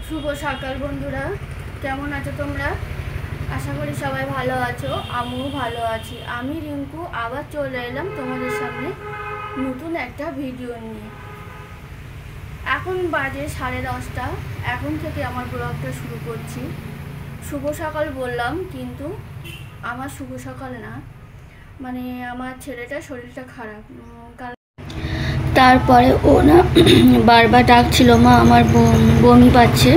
শুভ সকাল বন্ধুরা, কেমন আছো তোমরা? আশা করি সবাই ভালো আছো। আমিও ভালো আছি। আমি রিঙ্কু আবার চলে এলাম তোমাদের সামনে নতুন একটা ভিডিও নিয়ে। এখন বাজে 10:30। এখন থেকে আমার ব্লগটা শুরু করছি। শুভ সকাল বললাম, কিন্তু আমার শুভ সকাল না, মানে আমার ছেলেটার শরীরটা খারাপ। তারপরে ও না বারবার ডাকছিল, মা আমার বমি পাচ্ছে।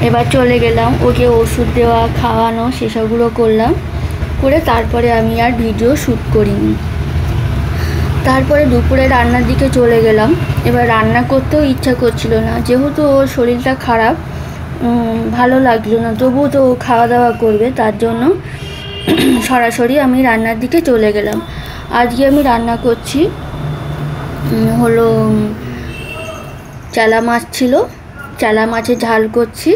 এবার চলে গেলাম, ওকে ওষুধ দেওয়া, খাওয়ানো, সেসবগুলো করলাম। করে তারপরে আমি আর ভিডিও শ্যুট করিনি। তারপরে দুপুরে রান্নার দিকে চলে গেলাম। এবার রান্না করতেও ইচ্ছা করছিল না, যেহেতু ওর শরীরটা খারাপ, ভালো লাগলো না। তবুও তো ও খাওয়া দাওয়া করবে, তার জন্য সরাসরি আমি রান্নার দিকে চলে গেলাম। আজকে আমি রান্না করছি হলো চালা মাছ ছিল, চালা মাছের ঝাল করছি।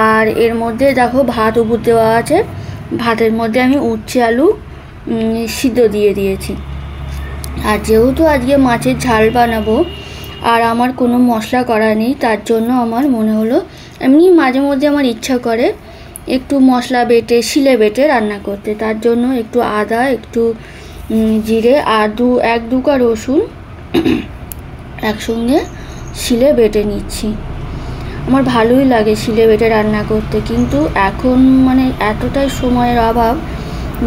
আর এর মধ্যে দেখো ভাত উপর দেওয়া আছে। ভাতের মধ্যে আমি উচ্ছে আলু সিদ্ধ দিয়ে দিয়েছি। আর যেহেতু আজকে মাছের ঝাল বানাবো আর আমার কোনো মশলা করা নেই, তার জন্য আমার মনে হলো, এমনি মাঝে মধ্যে আমার ইচ্ছা করে একটু মশলা বেটে শিলে বেটে রান্না করতে। তার জন্য একটু আদা, একটু জিরে আর এক দুকা রসুন একসঙ্গে শিলে বেটে নিচ্ছি। আমার ভালোই লাগে শিলে বেটে রান্না করতে, কিন্তু এখন মানে এতটাই সময়ের অভাব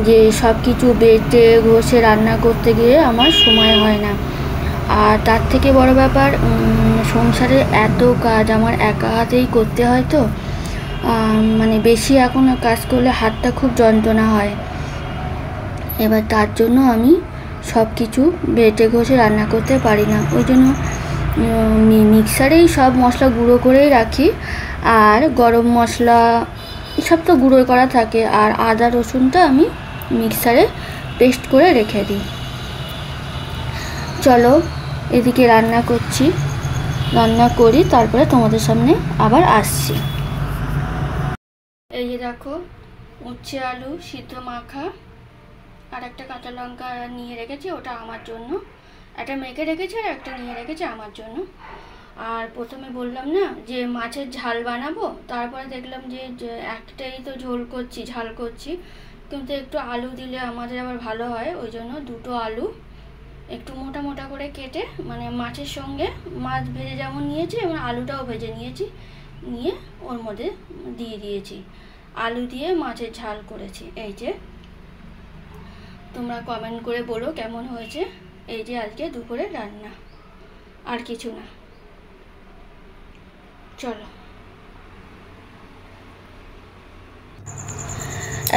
যে সব কিছু বেটে ঘষে রান্না করতে গিয়ে আমার সময় হয় না। আর তার থেকে বড় ব্যাপার, সংসারে এত কাজ আমার একা হাতেই করতে হয়, তো মানে বেশি এখন কাজ করলে হাতটা খুব যন্ত্রণা হয়। এবার তার জন্য আমি সব কিছু বেটে ঘষে রান্না করতে পারি না, ওই জন্য মিক্সারেই সব মশলা গুঁড়ো করেই রাখি। আর গরম মশলা সব তো গুঁড়ো করা থাকে, আর আদা রসুনটা আমি মিক্সারে পেস্ট করে রেখে দিই। চলো এদিকে রান্না করছি, রান্না করি, তারপরে তোমাদের সামনে আবার আসছি। এই যে দেখো, উচ্ছে আলু সিদ্ধ মাখা আর একটা কাঁচা লঙ্কা নিয়ে রেখেছি, ওটা আমার জন্য। একটা মেখে রেখেছি আর একটা নিয়ে রেখেছি আমার জন্য। আর প্রথমে বললাম না যে মাছের ঝাল বানাবো, তারপরে দেখলাম যে একটাই তো ঝাল করছি, কিন্তু একটু আলু দিলে আমাদের আবার ভালো হয়। ওই জন্য দুটো আলু একটু মোটা মোটা করে কেটে, মানে মাছের সঙ্গে মাছ ভেজে যেমন নিয়েছি এবং আলুটাও ভেজে নিয়েছি, নিয়ে ওর মধ্যে দিয়ে দিয়েছি। আলু দিয়ে মাছের ঝাল করেছি। এই যে তোমরা কমেন্ট করে বলো কেমন হয়েছে। এই যে আজকে দুপুরে রান্না, আর কিছু না। চলো,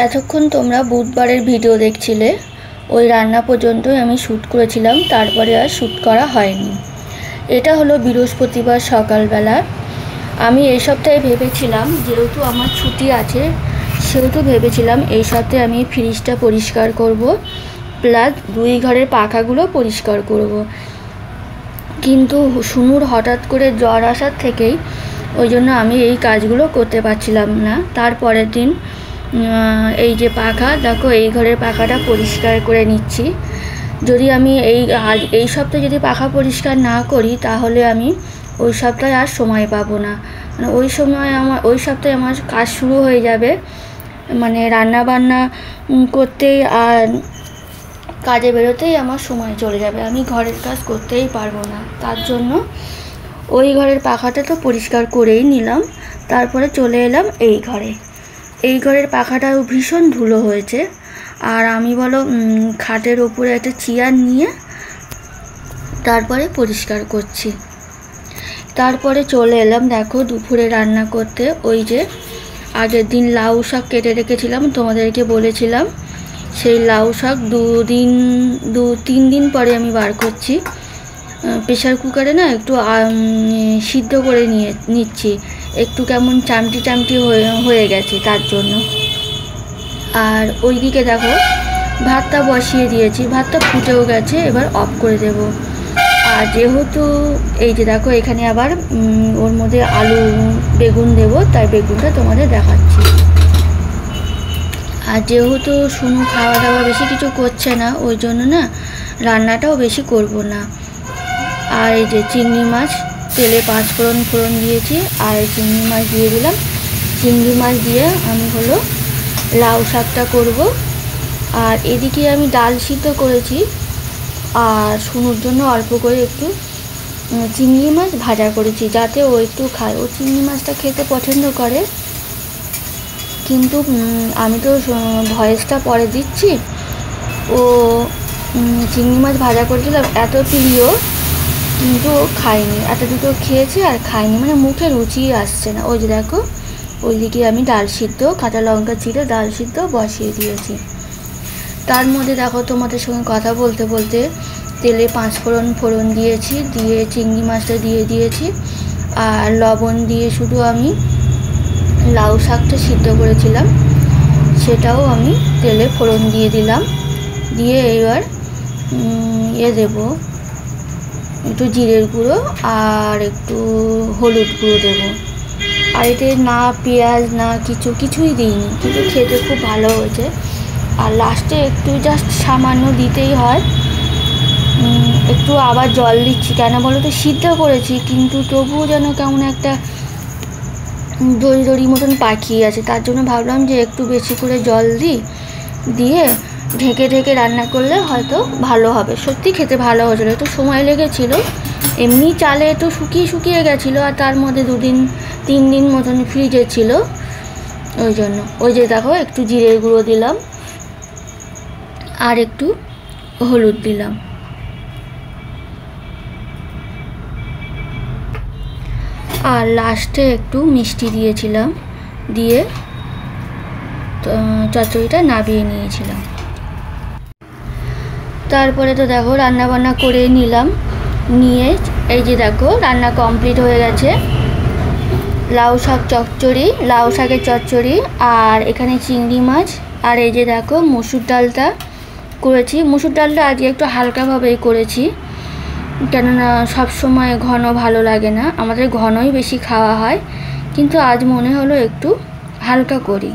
এতক্ষণ তোমরা বুধবারের ভিডিও দেখছিলে, ওই রান্না পর্যন্তই আমি শ্যুট করেছিলাম, তারপরে আর শ্যুট করা হয়নি। এটা হলো বৃহস্পতিবার সকালবেলা। আমি এই সপ্তাহে ভেবেছিলাম, যেহেতু আমার ছুটি আছে, সেহেতু ভেবেছিলাম এই সপ্তাহে আমি ফ্রিজটা পরিষ্কার করব, প্লাস দুই ঘরের পাখাগুলো পরিষ্কার করব। কিন্তু শুনুর হঠাৎ করে জ্বর আসার থেকেই ওই জন্য আমি এই কাজগুলো করতে পারছিলাম না। তারপরের দিন এই যে পাখা দেখো, এই ঘরের পাখাটা পরিষ্কার করে নিচ্ছি। যদি আমি এই সপ্তাহে যদি পাখা পরিষ্কার না করি, তাহলে আমি ওই সপ্তাহে আর সময় পাবো না। মানে ওই সপ্তাহে আমার কাজ শুরু হয়ে যাবে, মানে রান্না বান্না করতেই আর কাজে বেরোতেই আমার সময় চলে যাবে, আমি ঘরের কাজ করতেই পারবো না। তার জন্য ওই ঘরের পাখাটা তো পরিষ্কার করেই নিলাম। তারপরে চলে এলাম এই ঘরে। এই ঘরের পাখাটাও ভীষণ ধুলো হয়েছে, আর আমি বলো খাটের ওপরে একটা চেয়ার নিয়ে তারপরে পরিষ্কার করছি। তারপরে চলে এলাম দেখো দুপুরে রান্না করতে। ওই যে আগের দিন লাউ শাক কেটে রেখেছিলাম, তোমাদেরকে বলেছিলাম, সেই লাউ শাক 2-3 দিন পরে আমি বার করছি। প্রেশার কুকারে না একটু সিদ্ধ করে নিচ্ছি, একটু কেমন চামটি চামটি হয়ে গেছে তার জন্য। আর ওইদিকে দেখো ভাতটা বসিয়ে দিয়েছি, ভাতটা ফুটেও গেছে, এবার অফ করে দেব। আর যেহেতু এই যে দেখো এখানে আবার ওর মধ্যে আলু বেগুন দেব, তাই বেগুনটা তোমাদের দেখাচ্ছি। আর যেহেতু শুনু খাওয়া দাওয়া বেশি কিছু করছে না, ওই জন্য না রান্নাটাও বেশি করব না। আর এই যে চিংড়ি মাছ তেলে 5 ফোড়ন দিয়েছি আর চিংড়ি মাছ দিয়ে দিলাম। চিংড়ি মাছ দিয়ে আমি হলো লাউ শাকটা করব। আর এদিকে আমি ডাল সিদ্ধ করেছি আর শুনুর জন্য অল্প করে একটু চিংড়ি মাছ ভাজা করেছি, যাতে ও একটু খায়। ও চিংড়ি মাছটা খেতে পছন্দ করে, কিন্তু আমি তো ভয়েসটা পরে দিচ্ছি। ও চিংড়ি মাছ ভাজা করেছিলাম, এত প্রিয়, কিন্তু ও খায়নি। এত দুটো খেয়েছে আর খায়নি, মানে মুখে রুচি আসছে না। ওই যে দেখো, ওইদিকে আমি ডাল সিদ্ধ কাঁচা লঙ্কা চিড়ে ডাল সিদ্ধ বসিয়ে দিয়েছি। তার মধ্যে দেখো, তোমাদের সঙ্গে কথা বলতে বলতে তেলে 5 ফোড়ন দিয়েছি, দিয়ে চিংড়ি মাছটা দিয়ে দিয়েছি আর লবণ দিয়ে শুধু আমি লাউ শাকটা সিদ্ধ করেছিলাম সেটাও আমি তেলে ফোড়ন দিয়ে দিলাম। দিয়ে এবার দেবো একটু জিরের গুঁড়ো আর একটু হলুদ গুঁড়ো দেবো। আর এতে না পেঁয়াজ না কিছুই দিইনি, কিন্তু খেতে খুব ভালো হয়েছে। আর লাস্টে একটু জাস্ট সামান্য দিতেই হয়, একটু আবার জল দিচ্ছি। কেন বলো তো, সিদ্ধ করেছি কিন্তু তবুও যেন কেমন একটা দড়ি মতন পাকিয়ে আছে। তার জন্য ভাবলাম যে একটু বেশি করে জল দিয়ে ঢেকে রান্না করলে হয়তো ভালো হবে। সত্যি খেতে ভালো হয়েছিল, একটু সময় লেগেছিল। এমনি চালে একটু শুকিয়ে গেছিলো, আর তার মধ্যে 2-3 দিন মতন ফ্রিজে ছিল, ওই জন্য। ওই যে দেখো, একটু জিরের গুঁড়ো দিলাম আর একটু হলুদ দিলাম। আর লাস্টে একটু মিষ্টি দিয়েছিলাম, দিয়ে চচ্চড়িটা নামিয়ে নিয়েছিলাম। তারপরে তো দেখো রান্না বান্না করে নিলাম, নিয়ে এই যে দেখো রান্না কমপ্লিট হয়ে গেছে। লাউ শাকের চচ্চড়ি আর এখানে চিংড়ি মাছ। আর এই যে দেখো মসুর ডালটা করেছি। মসুর ডালটা আজকে একটু হালকাভাবেই করেছি, কেননা সব সময় ঘন ভালো লাগে না, আমাদের ঘনই বেশি খাওয়া হয়, কিন্তু আজ মনে হলো একটু হালকা করি।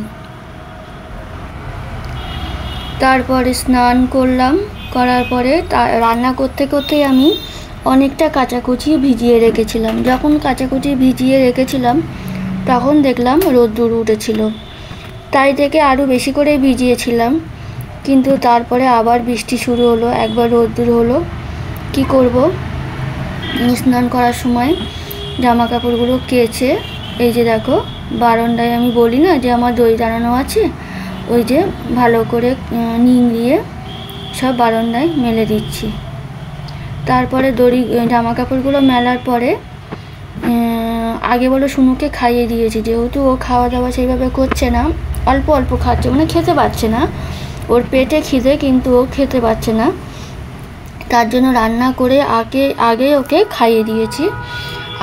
তারপরে স্নান করলাম, করার পরে রান্না করতেই আমি অনেকটা কাঁচাকুচি ভিজিয়ে রেখেছিলাম। যখন কাঁচাকুচি ভিজিয়ে রেখেছিলাম তখন দেখলাম রোদ্দুর উঠেছিল, তাই থেকে আরও বেশি করে ভিজিয়েছিলাম। কিন্তু তারপরে আবার বৃষ্টি শুরু হলো, একবার রোদ্দুর হলো, কি করব। স্নান করার সময় জামা কাপড়গুলো কেচে এই যে দেখো বারান্দায়, আমি বলি না যে আমার দড়ি টানানো আছে, ওই যে ভালো করে নিংড়িয়ে সব বারান্দায় মেলে দিচ্ছি। তারপরে জামা কাপড়গুলো মেলার পরে আগে বলো শুনুকে খাইয়ে দিয়েছি, যেহেতু ও খাওয়া দাওয়া সেইভাবে করছে না, অল্প খাচ্ছে, মানে খেতে পারছে না। ওর পেটে খিদে, কিন্তু ও খেতে পারছে না। তার জন্য রান্না করে আগে ওকে খাইয়ে দিয়েছি,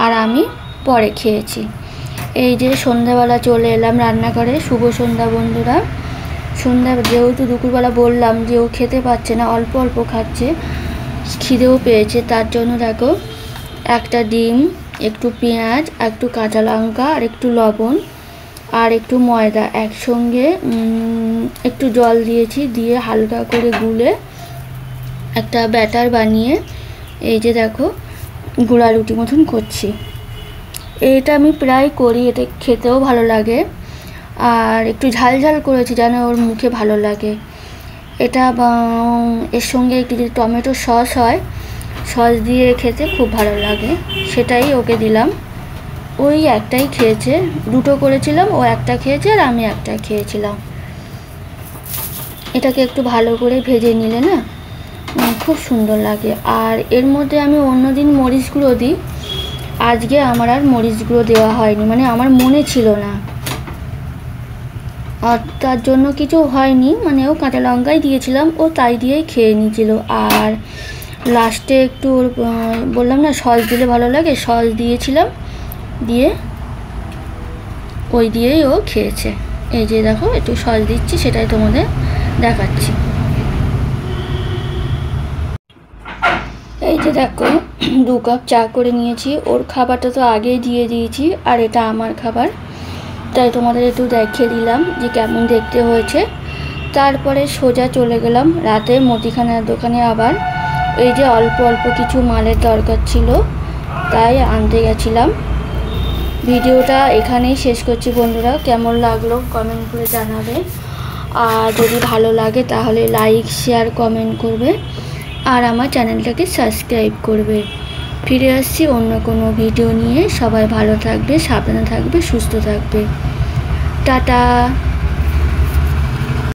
আর আমি পরে খেয়েছি। এই যে সন্ধ্যাবেলা চলে এলাম রান্নাঘরে। শুভ সন্ধ্যা বন্ধুরা। যেহেতু দুপুরবেলা বললাম যে ও খেতে পারছে না, অল্প খাচ্ছে, খিদেও পেয়েছে, তার জন্য দেখো একটা ডিম, একটু পেঁয়াজ, একটু কাঁচা লঙ্কা আর একটু লবণ আর একটু ময়দা একসঙ্গে একটু জল দিয়েছি, দিয়ে হালকা করে গুলে একটা ব্যাটার বানিয়ে এই যে দেখো গুঁড়া রুটি মতন করছি। এটা আমি প্রায় করি, এটা খেতেও ভালো লাগে, আর একটু ঝাল করেছি যেন ওর মুখে ভালো লাগে। এটা এর সঙ্গে একটু যদি টমেটো সস হয়, সস দিয়ে খেতে খুব ভালো লাগে, সেটাই ওকে দিলাম। ওই একটাই খেয়েছে, 2টো করেছিলাম, ও একটা খেয়েছে আর আমি একটা খেয়েছিলাম। এটাকে একটু ভালো করে ভেজে নিলে না খুব সুন্দর লাগে। আর এর মধ্যে আমি অন্যদিন মরিচ গুঁড়ো দিই, আজকে আমার আর মরিচ গুঁড়ো দেওয়া হয়নি, মানে আমার মনে ছিল না, আর তার জন্য কিছু হয়নি, মানে ও কাঁচা লঙ্কাই দিয়েছিলাম, ও তাই দিয়েই খেয়ে নিয়েছিল। আর লাস্টে একটু বললাম না সস দিলে ভালো লাগে, সস দিয়েছিলাম, দিয়ে ওই দিয়েই ও খেয়েছে। এই যে দেখো একটু সস দিচ্ছি, সেটাই তোমাদের দেখাচ্ছি। এই যে দেখো 2 কাপ চা করে নিয়েছি, ওর খাবারটা তো আগেই দিয়ে দিয়েছি, আর এটা আমার খাবার, তাই তোমাদের একটু দেখিয়ে দিলাম যে কেমন দেখতে হয়েছে। তারপরে সোজা চলে গেলাম রাতে মুদিখানার দোকানে। আবার এই যে অল্প কিছু মালের দরকার ছিল, তাই আনতে গেছিলাম। ভিডিওটা এখানেই শেষ করছি বন্ধুরা। কেমন লাগলো কমেন্ট করে জানাবে, আর যদি ভালো লাগে তাহলে লাইক শেয়ার কমেন্ট করবে, আর আমার চ্যানেলটাকে সাবস্ক্রাইব করবে। ফিরে আসছি অন্য কোনো ভিডিও নিয়ে। সবাই ভালো থাকবে, সাবধানে থাকবে, সুস্থ থাকবে। টাটা।